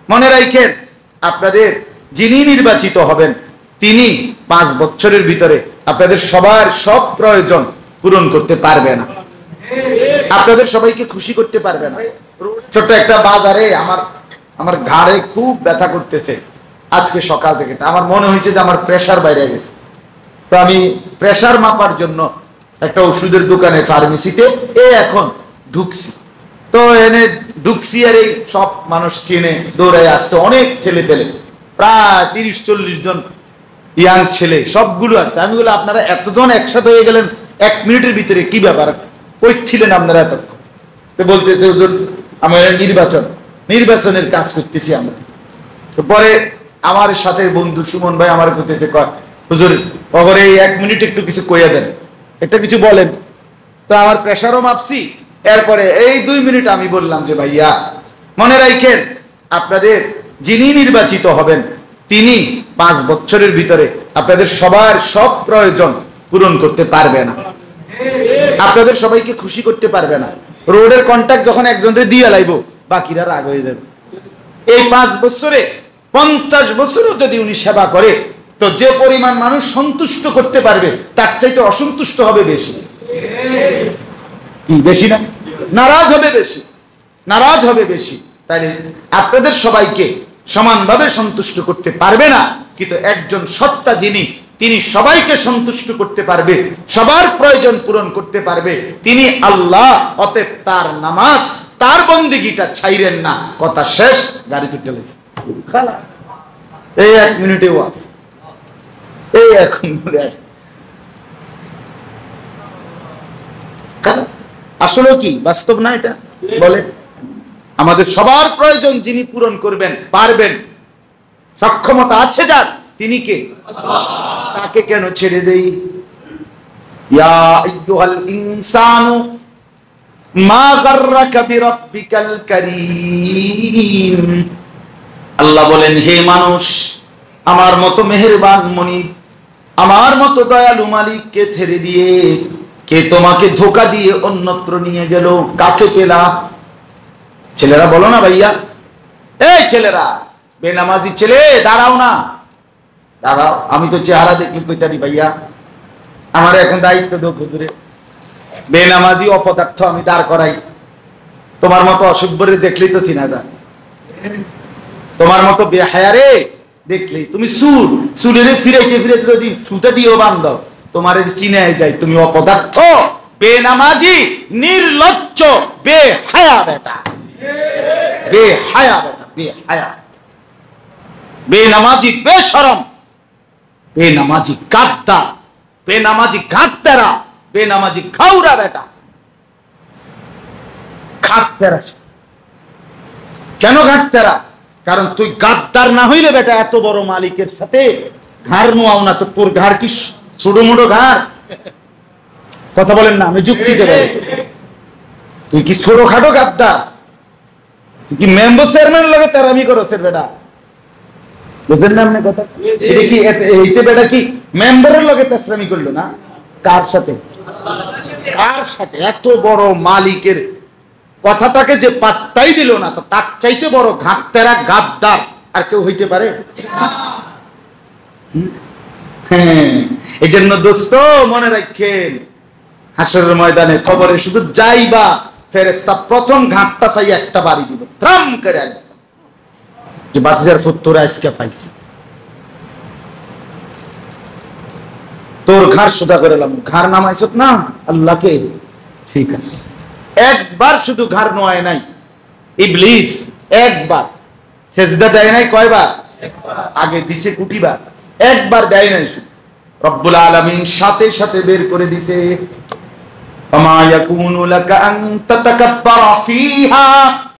মনে রাখেন, আপনাদের যিনি নির্বাচিত হবেন তিনি 5 বছরের ভিতরে আপনাদের সবার সব প্রয়োজন পূরণ করতে পারবে না, আপনাদের সবাইকে খুশি করতে পারবে না। ছোট্ট একটা বাজারে আমার ঘাড়ে খুব ব্যথা করতেছে আজকে সকাল থেকে। আমার মনে হয়েছে যে আমার প্রেসার বাইরে গেছে। তো আমি প্রেসার মাপার জন্য একটা ওষুধের দোকানে ফার্মেসিতে এখন ঢুকছি। তো এনে ঢুকছি আর এই সব মানুষ চিনে দৌড়ায় আসছে, অনেক ছেলে পেলে, প্রায় 30-40 জন ইয়াং ছেলে, সবগুলো আসছে। আমি বলি আপনারা এতজন একসাথে হয়ে গেলেন 1 মিনিটের ভিতরে, কি ব্যাপার, কই ছিলেন আপনারা এতক্ষণ? তো বলতেছে হুজুর আমরা নির্বাচনের কাজ করতেছি আমরা। তো পরে আমার সাথে বন্ধু সুমন ভাই আমার করতেছে, হুজুর ওরে 1 মিনিট একটু কিছু কইয়া দেন, একটা কিছু বলেন। তো আমার প্রেসারও মাপছি, এরপরে এই 2 মিনিট আমি বললাম যে ভাইয়া মনে রাখেন, আপনাদের যিনি নির্বাচিত হবেন তিনি 5 বছরের ভিতরে আপনাদের সবার সব প্রয়োজন পূরণ করতে পারবে না, আপনাদের সবাইকে খুশি করতে পারবে না। রোডের কন্ট্রাক্ট যখন একজনকে দিয়ে লাইব, বাকিরা রাগ হয়ে যাবে। এই 5 বছরে 50 বছরও যদি উনি সেবা করে, তো যে পরিমাণ মানুষ সন্তুষ্ট করতে পারবে তার চাইতে অসন্তুষ্ট হবে বেশি, বেশি না, নারাজ হবে বেশি। তাইলে আপনাদের সবাইকে সমানভাবে সন্তুষ্ট করতে পারবে না, কিন্তু একজন সত্তা তিনি সবাইকে সন্তুষ্ট করতে পারবে, সবার প্রয়োজন পূরণ করতে পারবে, তিনি আল্লাহ। অতএব তার নামাজ, তার বন্দেগীটা ছাইরেন না। কথা শেষ, গাড়ি তুলে গেছে। এই 1 মিনিটে ওয়াজ, এই এখন আসলে কি বাস্তব না এটা? বলে আমাদের সবার প্রয়োজন যিনি পূরণ করবেন, পারবেন, সক্ষমতা আছে যার, তিনি কে? তাকে কেন ছেড়ে দেই? ইয়া আইয়ুহাল ইনসানু মা গাররাকা বিরাব্বিকাল কারীম। আল্লাহ বলেন, হে মানুষ, আমার মতো মেহেরবান মনিব, আমার মতো দয়ালু মালিককে ছেড়ে দিয়ে কে তোমাকে ধোঁকা দিয়ে অন্যত্র নিয়ে গেল? কাকে পেলা? ছেলেরা বলো না ভাইয়া, এই ছেলেরা, বেনামাজি ছেলে দাঁড়াও না, দাঁড়াও। আমি তো চেহারা দেখি কইতারি ভাইয়া, আমার এখন দায়িত্ব দাও হুজুরে, বেনামাজি অপদার্থ আমি দাঁড় করাই। তোমার মতো অসভ্যরে দেখলেই তো চিনা যায়, তোমার মতো বেহায়ারে দেখলেই তুমি চুলের ফিরাইতে যদি সুতা দিয়েও বান্ধ, তোমার চিনে যায় তুমি অপদার্থ, বেনামাজি, নির্লজ্জ, বেহায়া বেটা, বেহায়া বেটা, বেহায়া, বেনামাজি, বেশরম, বেনামাজি গাদ্দার, বেনামাজি গাদ্দারা, বেনামাজি খাউরা বেটা, গাদ্দারা। কেন গাদ্দারা? কারণ তুই গাদ্দার না হইলে বেটা এত বড় মালিকের সাথে ঘাড় নোয়াও না। তো তোর ঘাড় কি ছোট মোটো ঘাড়? কথা বলেন না, আমি যুক্তি দেব। তুই কি ছোটখাটো গাদ্দার? তুই কি মেম্বার চেয়ারম্যান লাগে তেরামি করছেন বেটা? বুঝলেন না আপনি কথা? এটা কি এইতে বেটা কি মেম্বারের লগে তেসরামি করলো না? কার সাথে? কার সাথে? এত বড় মালিকের কথাটাকে যে পাত্তাই দিল না, তো তার চাইতে বড় ঘাটতেরা গাদ্দার আর কেউ হইতে পারে? এই জন্য দোস্ত মনে রাখেন, হাসরের ময়দানে খবরে শুধু যাইবা, ফেরেশতা প্রথম ঘাটটা চাই একটা বাড়ি দিব, ত্রাম করে একদম, যে বাতিজার ফুত্তর আজকে পাইছে, তোর ঘাড় সোজা করে এলাম। ঘাড় নামাইছ না আল্লাহকে, ঠিক আছে। একবার শুধু ঘাড় নোয়ায় নাই ইবলিস, একবার সেজদা দেয় নাই। কয়বার? আগে দিছে কুটিবার, একবার দেয় নাই। রব্বুল আলামিন সাথে সাথে বের করে দিছে, আমা ইয়াকুনু লাকা আন তাতাকাব্বারা ফিহা